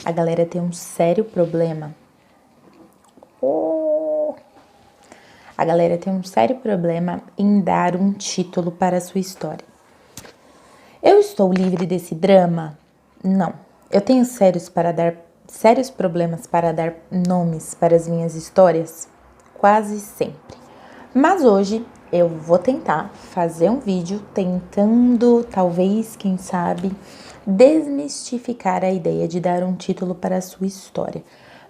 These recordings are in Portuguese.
A galera tem um sério problema. A galera tem um sério problema em dar um título para a sua história. Eu estou livre desse drama? Não. Eu tenho sérios problemas para dar nomes para as minhas histórias? Quase sempre. Mas hoje eu vou tentar fazer um vídeo tentando, talvez, quem sabe, desmistificar a ideia de dar um título para a sua história.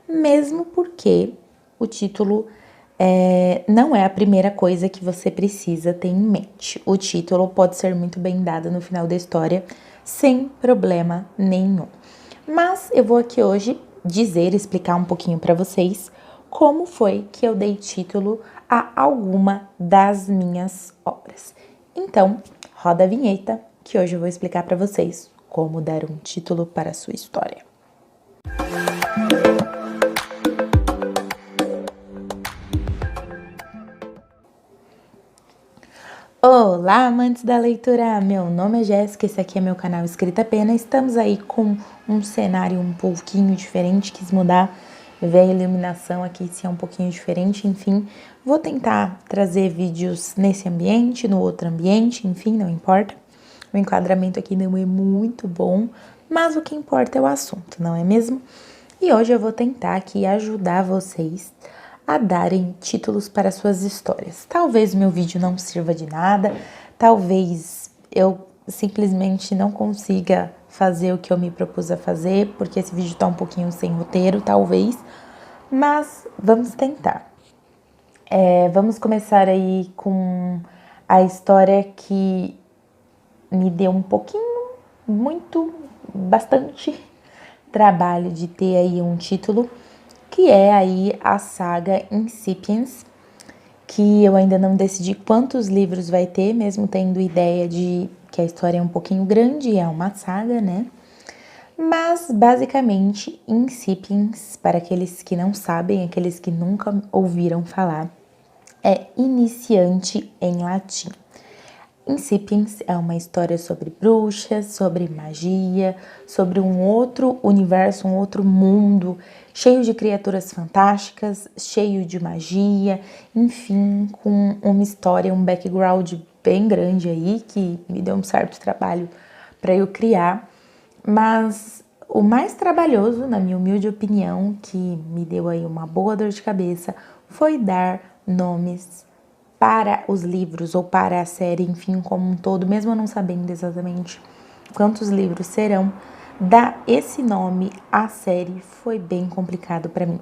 Mesmo porque o título não é a primeira coisa que você precisa ter em mente. O título pode ser muito bem dado no final da história, sem problema nenhum. Mas eu vou aqui hoje explicar um pouquinho para vocês como foi que eu dei título a alguma das minhas obras. Então, roda a vinheta, que hoje eu vou explicar para vocês como dar um título para a sua história. Olá, amantes da leitura! Meu nome é Jéssica, esse aqui é meu canal Escrita Pena. Estamos aí com um cenário um pouquinho diferente, quis mudar, ver a iluminação aqui se é um pouquinho diferente, enfim. Vou tentar trazer vídeos nesse ambiente, no outro ambiente, enfim, não importa. O enquadramento aqui não é muito bom, mas o que importa é o assunto, não é mesmo? E hoje eu vou tentar aqui ajudar vocês a darem títulos para suas histórias. Talvez meu vídeo não sirva de nada, talvez eu simplesmente não consiga fazer o que eu me propus a fazer, porque esse vídeo tá um pouquinho sem roteiro, talvez, mas vamos tentar. Vamos começar aí com a história que me deu um pouquinho, bastante trabalho de ter aí um título, que é aí a saga Incipiens, que eu ainda não decidi quantos livros vai ter, mesmo tendo ideia de que a história é um pouquinho grande, é uma saga, né? Mas, basicamente, Incipiens, para aqueles que não sabem, aqueles que nunca ouviram falar, é iniciante em latim. Incipiens é uma história sobre bruxas, sobre magia, sobre um outro universo, um outro mundo, cheio de criaturas fantásticas, cheio de magia, enfim, com uma história, um background bem grande aí, que me deu um certo trabalho para eu criar. Mas o mais trabalhoso, na minha humilde opinião, que me deu aí uma boa dor de cabeça, foi dar nomes para os livros ou para a série, enfim, como um todo, mesmo eu não sabendo exatamente quantos livros serão, dar esse nome à série foi bem complicado para mim.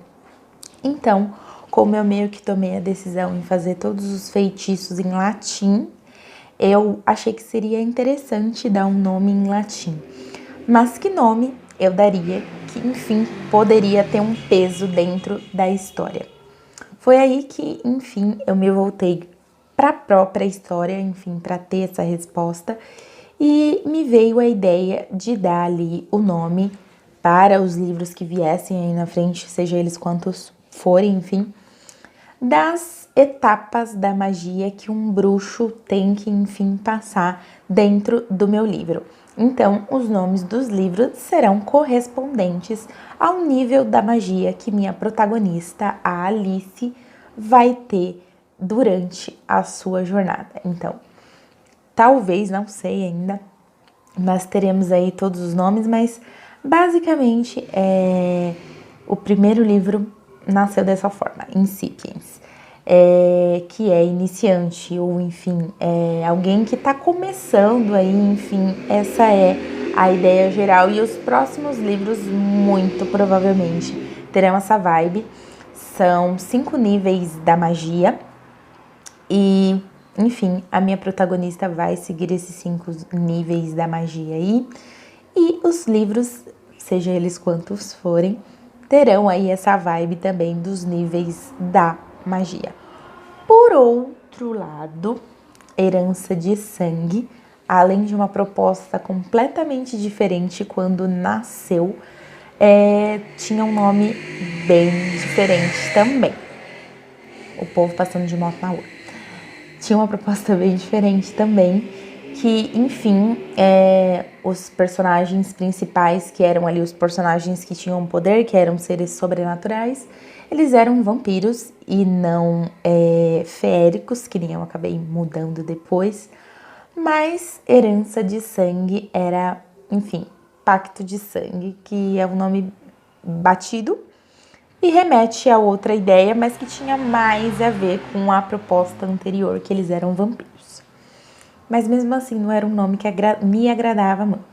Então, como eu meio que tomei a decisão em fazer todos os feitiços em latim, eu achei que seria interessante dar um nome em latim. Mas que nome eu daria que, enfim, poderia ter um peso dentro da história? Foi aí que, enfim, eu me voltei para a própria história, enfim, para ter essa resposta, e me veio a ideia de dar ali o nome para os livros que viessem aí na frente, seja eles quantos forem, enfim, das etapas da magia que um bruxo tem que, enfim, passar dentro do meu livro. Então, os nomes dos livros serão correspondentes ao nível da magia que minha protagonista, a Alice, vai ter durante a sua jornada. Então, talvez, não sei ainda, mas teremos aí todos os nomes, mas basicamente o primeiro livro nasceu dessa forma, Incipiens, que é iniciante ou, enfim, alguém que está começando aí, enfim, essa é a ideia geral. E os próximos livros, muito provavelmente, terão essa vibe. São 5 níveis da magia e, enfim, a minha protagonista vai seguir esses 5 níveis da magia aí. E os livros, seja eles quantos forem, terão aí essa vibe também dos níveis da magia. Por outro lado, Herança de Sangue, além de uma proposta completamente diferente quando nasceu, tinha um nome bem diferente também. O povo passando de moto na rua. Tinha uma proposta bem diferente também que, enfim, os personagens principais, que eram ali os personagens que tinham poder, que eram seres sobrenaturais, eles eram vampiros e não feéricos, que nem eu acabei mudando depois, mas herança de sangue era, enfim, pacto de sangue, que é um nome batido e remete a outra ideia, mas que tinha mais a ver com a proposta anterior, que eles eram vampiros. Mas mesmo assim não era um nome que me agradava muito.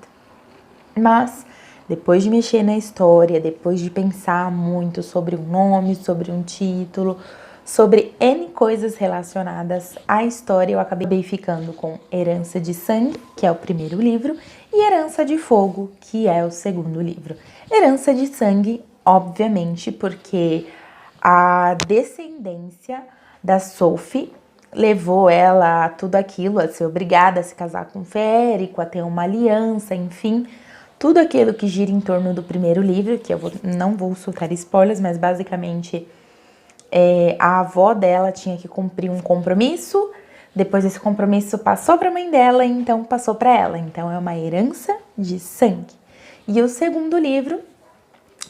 Mas depois de mexer na história, depois de pensar muito sobre um nome, sobre um título, sobre N coisas relacionadas à história, eu acabei ficando com Herança de Sangue, que é o primeiro livro, e Herança de Fogo, que é o segundo livro. Herança de Sangue, obviamente, porque a descendência da Sophie levou ela a tudo aquilo, a ser obrigada a se casar com Férico, a ter uma aliança, enfim, tudo aquilo que gira em torno do primeiro livro, que não vou soltar spoilers, mas basicamente a avó dela tinha que cumprir um compromisso, depois esse compromisso passou para a mãe dela, então passou para ela. Então é uma herança de sangue. E o segundo livro,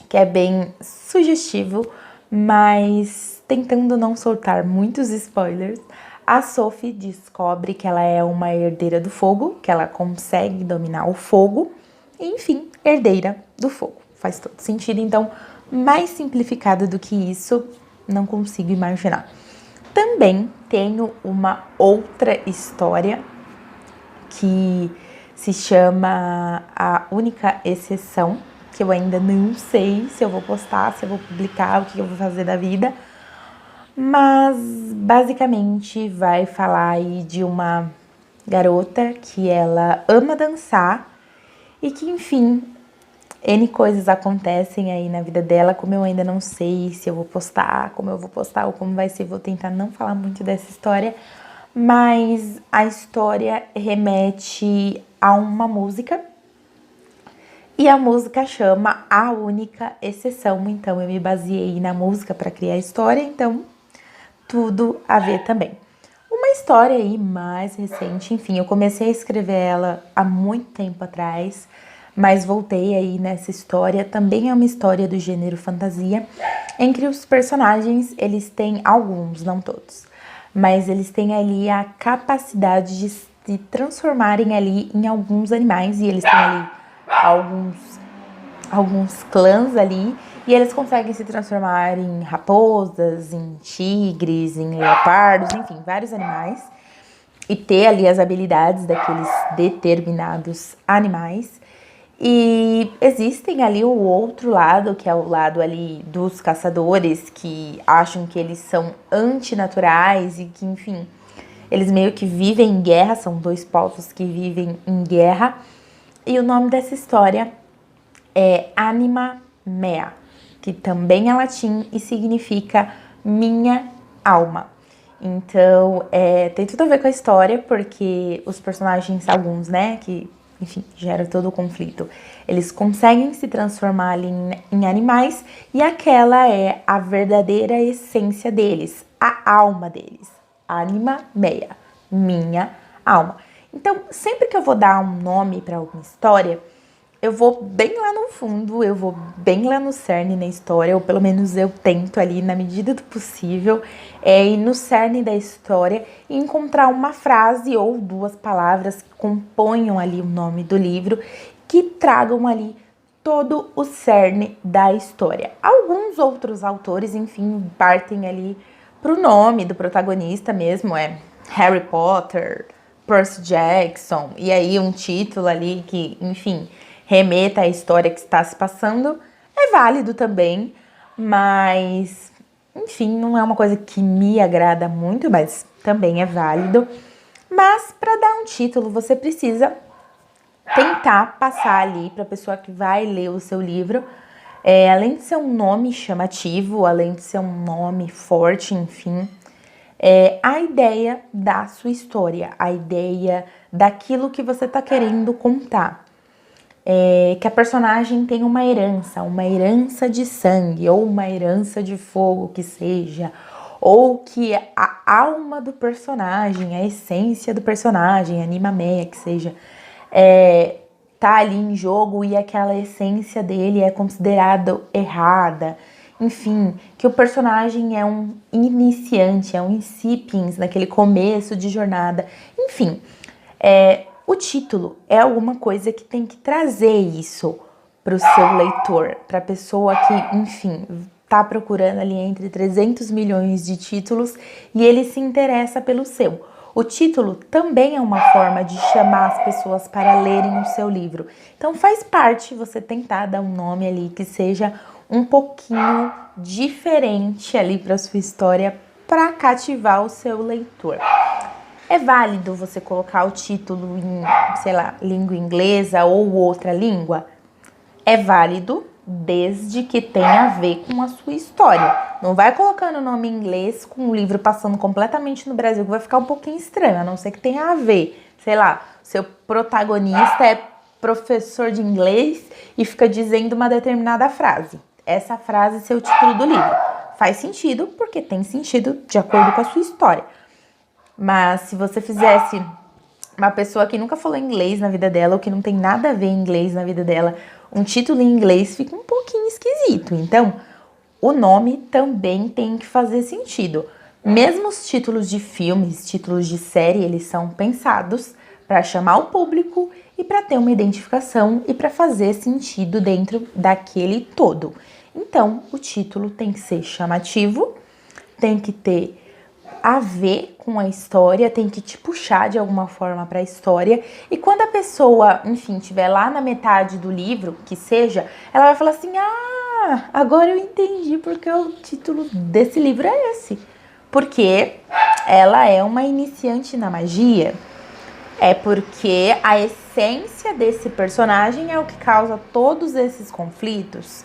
que é bem sugestivo, mas tentando não soltar muitos spoilers, a Sophie descobre que ela é uma herdeira do fogo, que ela consegue dominar o fogo, enfim, herdeira do fogo. Faz todo sentido, então, mais simplificado do que isso, não consigo imaginar. Também tenho uma outra história que se chama A Única Exceção, que eu ainda não sei se eu vou postar, se eu vou publicar, o que eu vou fazer da vida. Mas basicamente vai falar aí de uma garota que ela ama dançar e que, enfim, N coisas acontecem aí na vida dela, como eu ainda não sei se eu vou postar, como eu vou postar ou como vai ser, vou tentar não falar muito dessa história, mas a história remete a uma música e a música chama A Única Exceção, então eu me baseei na música para criar a história, então tudo a ver também. Uma história aí mais recente, enfim, eu comecei a escrever ela há muito tempo atrás, mas voltei aí nessa história. Também é uma história do gênero fantasia, em que os personagens, eles têm alguns, não todos, mas eles têm ali a capacidade de se transformarem ali em alguns animais, e eles têm ali alguns clãs ali, e eles conseguem se transformar em raposas, em tigres, em leopardos, enfim, vários animais, e ter ali as habilidades daqueles determinados animais. E existem ali o outro lado, que é o lado ali dos caçadores, que acham que eles são antinaturais e que, enfim, eles meio que vivem em guerra, são dois povos que vivem em guerra. E o nome dessa história é Anima Mea, que também é latim e significa minha alma. Então, tem tudo a ver com a história, porque os personagens, alguns, né, que, enfim, gera todo o conflito, eles conseguem se transformar ali em animais, e aquela é a verdadeira essência deles, a alma deles. Anima Mea, minha alma. Então, sempre que eu vou dar um nome para alguma história, eu vou bem lá no fundo, eu vou bem lá no cerne na história, ou pelo menos eu tento ali, na medida do possível, ir no cerne da história e encontrar uma frase ou duas palavras que componham ali o nome do livro, que tragam ali todo o cerne da história. Alguns outros autores, enfim, partem ali pro nome do protagonista mesmo, Harry Potter, Percy Jackson, e aí um título ali que, enfim, remeta à história que está se passando, é válido também, mas, enfim, não é uma coisa que me agrada muito, mas também é válido. Mas para dar um título, você precisa tentar passar ali para a pessoa que vai ler o seu livro, além de ser um nome chamativo, além de ser um nome forte, enfim, a ideia da sua história, a ideia daquilo que você está querendo contar. Que a personagem tem uma herança de sangue, ou uma herança de fogo que seja, ou que a alma do personagem, a essência do personagem, animameia que seja, tá ali em jogo e aquela essência dele é considerada errada. Enfim, que o personagem é um iniciante, é um incipiens naquele começo de jornada. Enfim, o título é alguma coisa que tem que trazer isso para o seu leitor, para a pessoa que, enfim, tá procurando ali entre 300 milhões de títulos e ele se interessa pelo seu. O título também é uma forma de chamar as pessoas para lerem o seu livro. Então faz parte você tentar dar um nome ali que seja um pouquinho diferente ali para sua história para cativar o seu leitor. É válido você colocar o título em, sei lá, língua inglesa ou outra língua? É válido desde que tenha a ver com a sua história. Não vai colocando o nome em inglês com o livro passando completamente no Brasil, que vai ficar um pouquinho estranho, a não ser que tenha a ver. Sei lá, seu protagonista é professor de inglês e fica dizendo uma determinada frase. Essa frase é seu título do livro. Faz sentido, porque tem sentido de acordo com a sua história. Mas se você fizesse uma pessoa que nunca falou inglês na vida dela, ou que não tem nada a ver em inglês na vida dela, um título em inglês fica um pouquinho esquisito. Então, o nome também tem que fazer sentido. Mesmo os títulos de filmes, títulos de série, eles são pensados para chamar o público e para ter uma identificação e para fazer sentido dentro daquele todo. Então, o título tem que ser chamativo, tem que ter a ver com a história, tem que te puxar de alguma forma para a história. E quando a pessoa, enfim, estiver lá na metade do livro, que seja, ela vai falar assim: ah, agora eu entendi porque o título desse livro é esse. Porque ela é uma iniciante na magia. É porque a essência desse personagem é o que causa todos esses conflitos.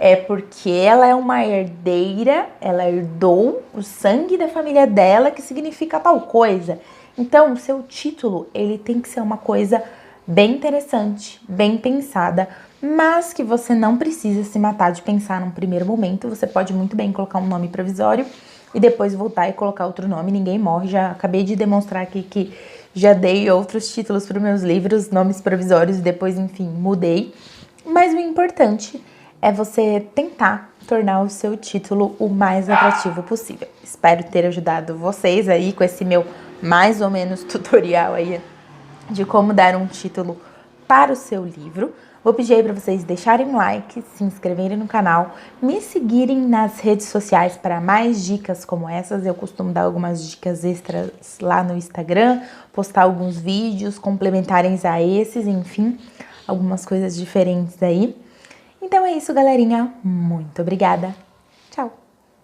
É porque ela é uma herdeira, ela herdou o sangue da família dela, que significa tal coisa. Então, o seu título, ele tem que ser uma coisa bem interessante, bem pensada, mas que você não precisa se matar de pensar num primeiro momento. Você pode muito bem colocar um nome provisório e depois voltar e colocar outro nome, ninguém morre. Já acabei de demonstrar aqui que já dei outros títulos para os meus livros, nomes provisórios, e depois, enfim, mudei. Mas o importante é você tentar tornar o seu título o mais atrativo possível. Espero ter ajudado vocês aí com esse meu mais ou menos tutorial aí de como dar um título para o seu livro. Vou pedir aí para vocês deixarem um like, se inscreverem no canal, me seguirem nas redes sociais para mais dicas como essas. Eu costumo dar algumas dicas extras lá no Instagram, postar alguns vídeos complementares a esses, enfim, algumas coisas diferentes aí. Então é isso, galerinha. Muito obrigada. Tchau!